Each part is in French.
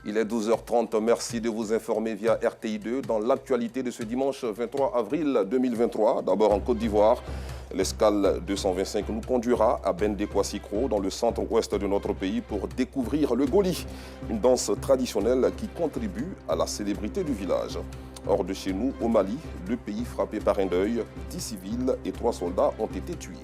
Il est 12h30, merci de vous informer via RTI2 dans l'actualité de ce dimanche 23 avril 2023. D'abord en Côte d'Ivoire, l'escale 225 nous conduira à Bendé-Kwassikro dans le centre-ouest de notre pays pour découvrir le Goli, une danse traditionnelle qui contribue à la célébrité du village. Hors de chez nous, au Mali, le pays frappé par un deuil, 10 civils et 3 soldats ont été tués.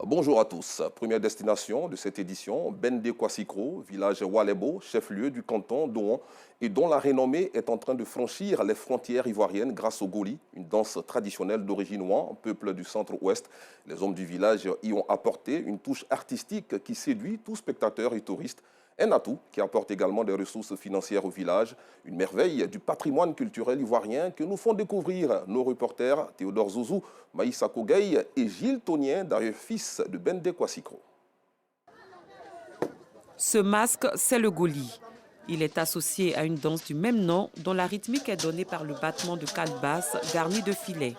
Bonjour à tous. Première destination de cette édition, Bendé-Kwassikro, village Walebo, chef-lieu du canton d'Ohan et dont la renommée est en train de franchir les frontières ivoiriennes grâce au Goli, une danse traditionnelle d'origine Ouan, peuple du centre-ouest. Les hommes du village y ont apporté une touche artistique qui séduit tout spectateur et touriste. Un atout qui apporte également des ressources financières au village, une merveille du patrimoine culturel ivoirien que nous font découvrir nos reporters Théodore Zouzou, Maïssa Kogueï et Gilles Tonien, d'ailleurs fils de Bendé-Kwassikro. Ce masque, c'est le Goli. Il est associé à une danse du même nom dont la rythmique est donnée par le battement de calebasses garnies de filets.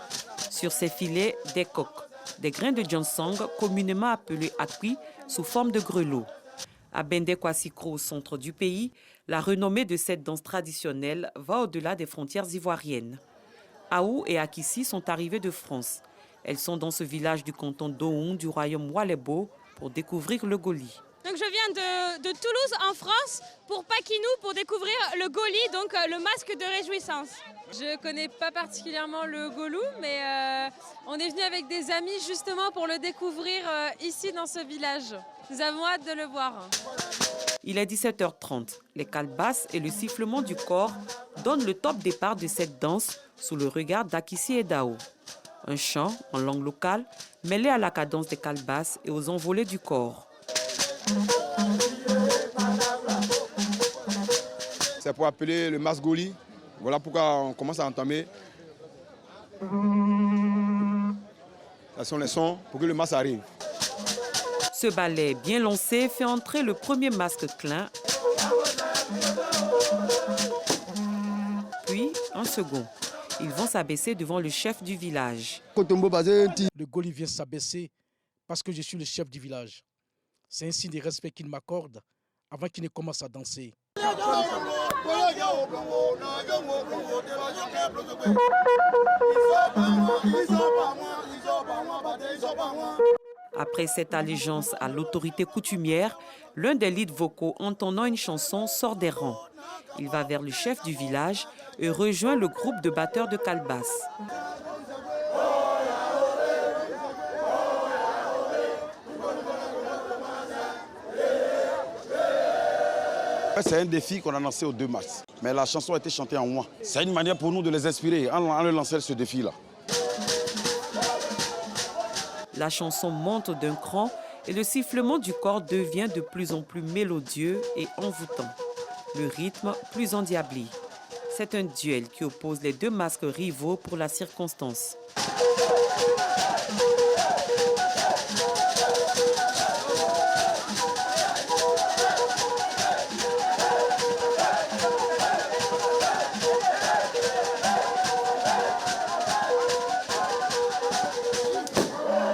Sur ces filets, des coques, des grains de ginseng communément appelés akwi sous forme de grelots. À Bendé-Kwassikro, au centre du pays, la renommée de cette danse traditionnelle va au-delà des frontières ivoiriennes. Aou et Akissi sont arrivées de France. Elles sont dans ce village du canton d'Ohun du royaume Walebo pour découvrir le Goli. Donc je viens de Toulouse en France pour Paquinou pour découvrir le Goli, donc le masque de réjouissance. Je ne connais pas particulièrement le Golou, mais on est venu avec des amis justement pour le découvrir ici dans ce village. Nous avons hâte de le voir. Il est 17h30. Les calebasses et le sifflement du corps donnent le top départ de cette danse sous le regard d'Akissi et d'Ao. Un chant en langue locale mêlé à la cadence des calebasses et aux envolées du corps. C'est pour appeler le masque Goli. Voilà pourquoi on commence à entamer. Ce sont les sons pour que le masque arrive. Ce ballet bien lancé fait entrer le premier masque clin, puis un second. Ils vont s'abaisser devant le chef du village. Le Goli vient s'abaisser parce que je suis le chef du village. C'est un signe de respect qu'il m'accorde avant qu'il ne commence à danser. Après cette allégeance à l'autorité coutumière, l'un des leads vocaux entonnant une chanson sort des rangs. Il va vers le chef du village et rejoint le groupe de batteurs de calebasses. C'est un défi qu'on a lancé au 2 mars. Mais la chanson a été chantée en moi. C'est une manière pour nous de les inspirer en lançant ce défi-là. La chanson monte d'un cran et le sifflement du corps devient de plus en plus mélodieux et envoûtant. Le rythme plus endiablé. C'est un duel qui oppose les deux masques rivaux pour la circonstance.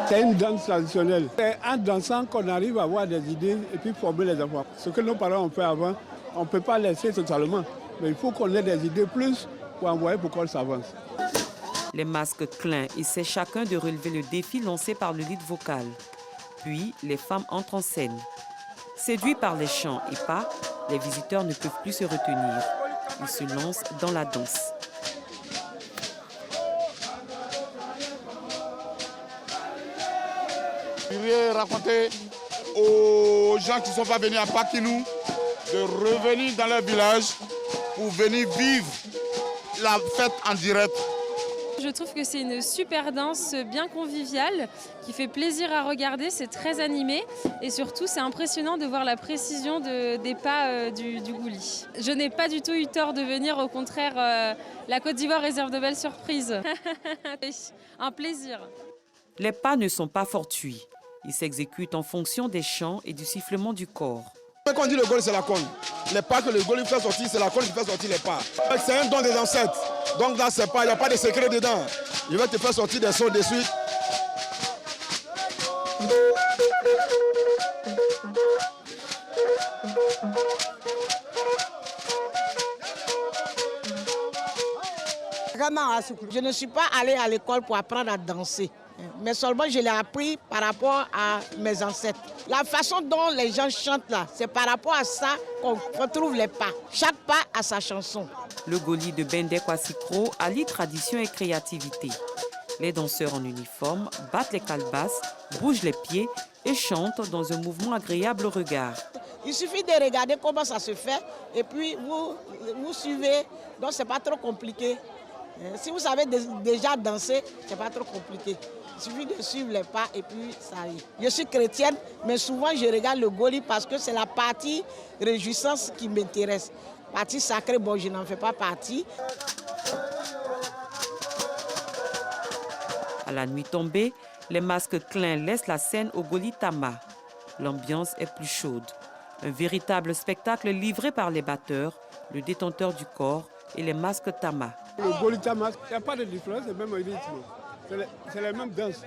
C'est une danse traditionnelle. C'est en dansant qu'on arrive à avoir des idées et puis former les enfants. Ce que nos parents ont fait avant, on ne peut pas laisser totalement. Mais il faut qu'on ait des idées plus pour envoyer pour qu'on s'avance. Les masques clins essaient chacun de relever le défi lancé par le lead vocal. Puis, les femmes entrent en scène. Séduits par les chants et pas, les visiteurs ne peuvent plus se retenir. Ils se lancent dans la danse. Je vais raconter aux gens qui ne sont pas venus à Paquinou de revenir dans leur village pour venir vivre la fête en direct. Je trouve que c'est une super danse bien conviviale qui fait plaisir à regarder, c'est très animé et surtout c'est impressionnant de voir la précision des pas du Goli. Je n'ai pas du tout eu tort de venir, au contraire, la Côte d'Ivoire réserve de belles surprises. Un plaisir. Les pas ne sont pas fortuits. Ils s'exécutent en fonction des chants et du sifflement du corps. Quand on dit le Goli, c'est la corne. Les pas que le Goli fait sortir, c'est la corne qui fait sortir les pas. C'est un don des ancêtres. Donc là, il n'y a pas de secret dedans. Je vais te faire sortir des sons de suite. Je ne suis pas allée à l'école pour apprendre à danser, mais seulement je l'ai appris par rapport à mes ancêtres. La façon dont les gens chantent là, c'est par rapport à ça qu'on retrouve les pas. Chaque pas a sa chanson. Le Goli de Bendé Kwassikro allie tradition et créativité. Les danseurs en uniforme battent les calebasses, bougent les pieds et chantent dans un mouvement agréable au regard. Il suffit de regarder comment ça se fait et puis vous suivez, donc c'est pas trop compliqué. Si vous savez déjà danser, c'est pas trop compliqué. Il suffit de suivre les pas et puis ça y est. Je suis chrétienne, mais souvent je regarde le Goli parce que c'est la partie réjouissance qui m'intéresse. Partie sacrée, bon, je n'en fais pas partie. À la nuit tombée, les masques clins laissent la scène au Goli Tama. L'ambiance est plus chaude. Un véritable spectacle livré par les batteurs, le détenteur du corps et les masques Tama. Le Goli Tama, il n'y a pas de différence, c'est le même rythme. C'est la même danse.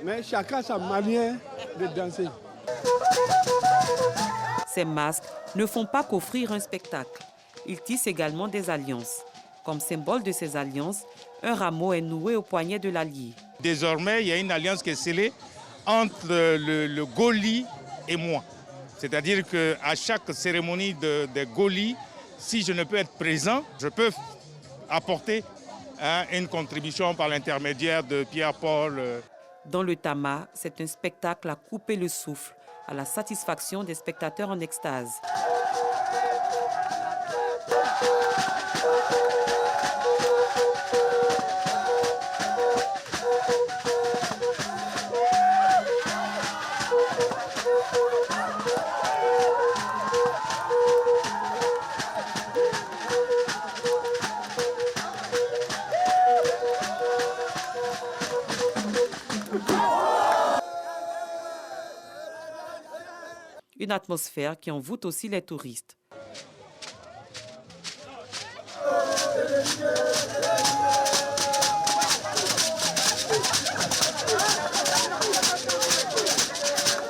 Mais chacun a sa manière de danser. Ces masques ne font pas qu'offrir un spectacle. Ils tissent également des alliances. Comme symbole de ces alliances, un rameau est noué au poignet de l'allié. Désormais, il y a une alliance qui est scellée entre le Goli et moi. C'est-à-dire qu'à chaque cérémonie des Goli, si je ne peux être présent, je peux apporter une contribution par l'intermédiaire de Pierre-Paul. Dans le Tama, c'est un spectacle à couper le souffle, à la satisfaction des spectateurs en extase. Une atmosphère qui envoûte aussi les touristes.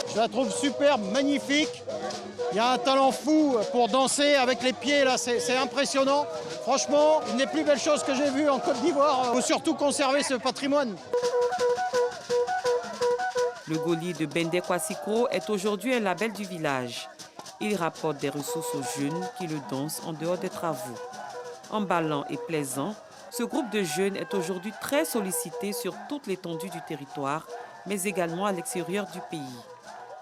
Je la trouve superbe, magnifique. Il y a un talent fou pour danser avec les pieds, là, c'est impressionnant. Franchement, une des plus belles choses que j'ai vues en Côte d'Ivoire. Il faut surtout conserver ce patrimoine. Le Goli de Bendé Kwassikro est aujourd'hui un label du village. Il rapporte des ressources aux jeunes qui le dansent en dehors des travaux. Emballant et plaisant, ce groupe de jeunes est aujourd'hui très sollicité sur toute l'étendue du territoire, mais également à l'extérieur du pays.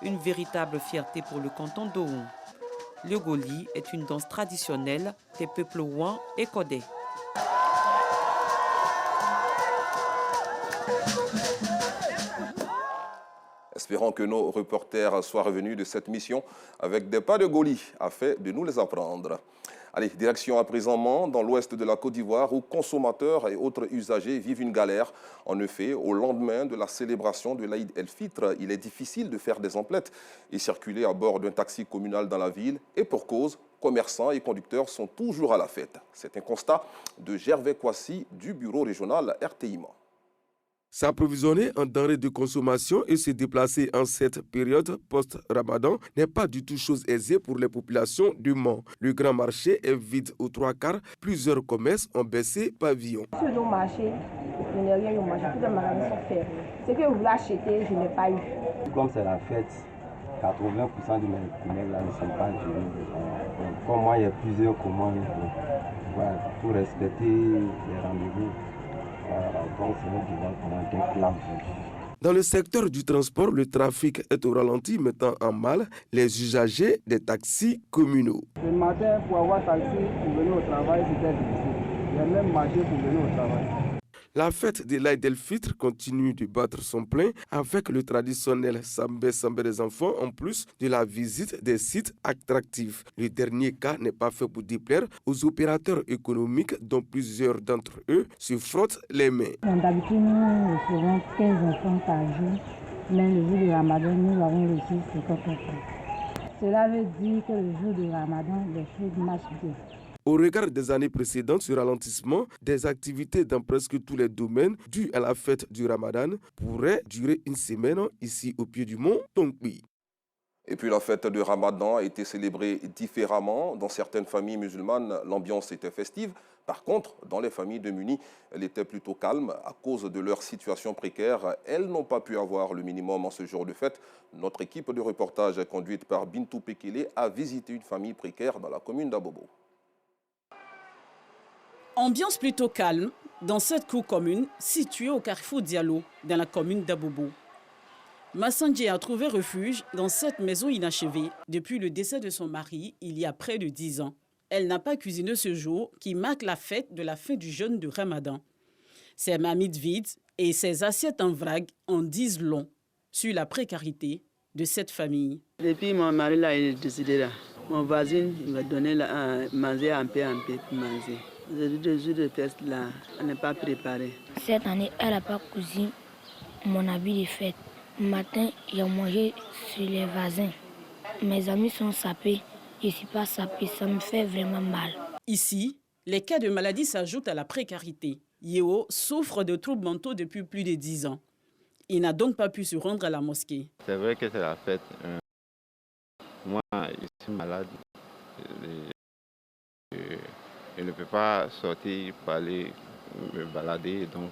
Une véritable fierté pour le canton d'Ohon. Le Goli est une danse traditionnelle des peuples Ouan et Kodé. Espérons que nos reporters soient revenus de cette mission avec des pas de Goli afin de nous les apprendre. Allez, direction à présent dans l'ouest de la Côte d'Ivoire où consommateurs et autres usagers vivent une galère. En effet, au lendemain de la célébration de l'Aïd el-Fitr, il est difficile de faire des emplettes et circuler à bord d'un taxi communal dans la ville. Et pour cause, commerçants et conducteurs sont toujours à la fête. C'est un constat de Gervais Kwasi du bureau régional RTIMA. S'approvisionner en denrées de consommation et se déplacer en cette période post-Ramadan n'est pas du tout chose aisée pour les populations du Mans. Le grand marché est vide aux trois quarts. Plusieurs commerces ont baissé pavillon. Sur nos marchés, je n'ai rien eu au marché. Tous les magasins sont fermés. Ce que je voulais acheter, je n'ai pas eu. Comme c'est la fête, 80% de mes commerces là ne sont pas venus. Comme moi, il y a plusieurs commandes pour respecter les rendez-vous. Dans le secteur du transport, le trafic est au ralenti, mettant en mal les usagers des taxis communaux. Le matin, pour avoir taxi pour venir au travail, c'était difficile. Il y a même marché pour venir au travail. La fête de l'Aïd el-Fitr continue de battre son plein avec le traditionnel Sambé des enfants en plus de la visite des sites attractifs. Le dernier cas n'est pas fait pour déplaire aux opérateurs économiques dont plusieurs d'entre eux se frottent les mains. D'habitude, nous recevons 15 enfants par jour, mais le jour de Ramadan, nous avons reçu 50 enfants. Cela veut dire que le jour de Ramadan, les choses marchent bien. Au regard des années précédentes, ce ralentissement des activités dans presque tous les domaines dû à la fête du Ramadan pourrait durer une semaine ici au pied du mont Tongbi. Et puis la fête de Ramadan a été célébrée différemment. Dans certaines familles musulmanes, l'ambiance était festive. Par contre, dans les familles démunies, elle était plutôt calme à cause de leur situation précaire. Elles n'ont pas pu avoir le minimum en ce jour de fête. Notre équipe de reportage conduite par Bintou Pekele a visité une famille précaire dans la commune d'Abobo. Ambiance plutôt calme dans cette cour commune située au carrefour Diallo dans la commune d'Abobo. Massandji a trouvé refuge dans cette maison inachevée depuis le décès de son mari il y a près de 10 ans. Elle n'a pas cuisiné ce jour qui marque la fête de la fin du jeûne de Ramadan. Ses marmites vides et ses assiettes en vrac en disent long sur la précarité de cette famille. Depuis mon mari là, il est décédé là. Mon voisin m'a donné à manger un peu pour manger. Les 2 jours de fête là, on n'est pas préparé. Cette année, elle n'a pas cousu mon habit de fête. Le matin, il a mangé sur les voisins. Mes amis sont sapés. Je ne suis pas sapée, ça me fait vraiment mal. Ici, les cas de maladie s'ajoutent à la précarité. Yeo souffre de troubles mentaux depuis plus de 10 ans. Il n'a donc pas pu se rendre à la mosquée. C'est vrai que c'est la fête. Moi, je suis malade. Je ne peux pas sortir pour aller me balader. Donc,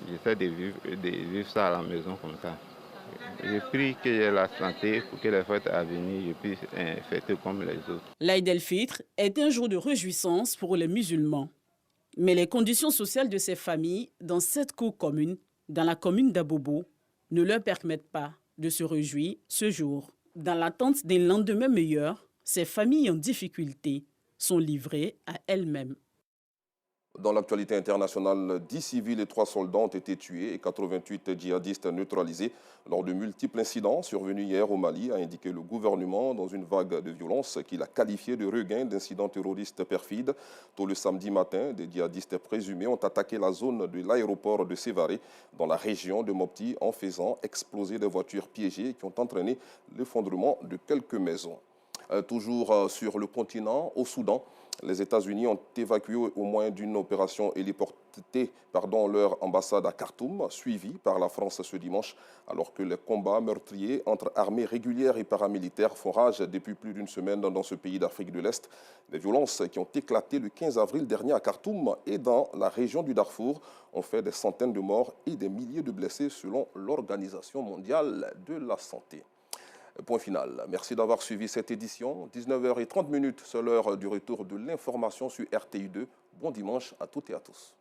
j'essaie de vivre ça à la maison comme ça. Je prie que j'ai la santé pour que les fêtes à venir, je puisse fêter comme les autres. L'Aïd el-Fitr est un jour de réjouissance pour les musulmans. Mais les conditions sociales de ces familles dans cette cour commune, dans la commune d'Abobo, ne leur permettent pas de se réjouir ce jour. Dans l'attente d'un lendemain meilleur, ces familles en difficulté sont livrées à elles-mêmes. Dans l'actualité internationale, 10 civils et 3 soldats ont été tués et 88 djihadistes neutralisés lors de multiples incidents survenus hier au Mali, a indiqué le gouvernement dans une vague de violence qu'il a qualifié de regain d'incidents terroristes perfides. Tôt le samedi matin, des djihadistes présumés ont attaqué la zone de l'aéroport de Sévaré dans la région de Mopti en faisant exploser des voitures piégées qui ont entraîné l'effondrement de quelques maisons. Toujours sur le continent, au Soudan, les États-Unis ont évacué au moins d'une opération héliportée leur ambassade à Khartoum, suivie par la France ce dimanche, alors que les combats meurtriers entre armées régulières et paramilitaires font rage depuis plus d'une semaine dans ce pays d'Afrique de l'Est. Les violences qui ont éclaté le 15 avril dernier à Khartoum et dans la région du Darfour ont fait des centaines de morts et des milliers de blessés selon l'Organisation mondiale de la santé. Point final. Merci d'avoir suivi cette édition. 19h30, c'est l'heure du retour de l'information sur RTI2. Bon dimanche à toutes et à tous.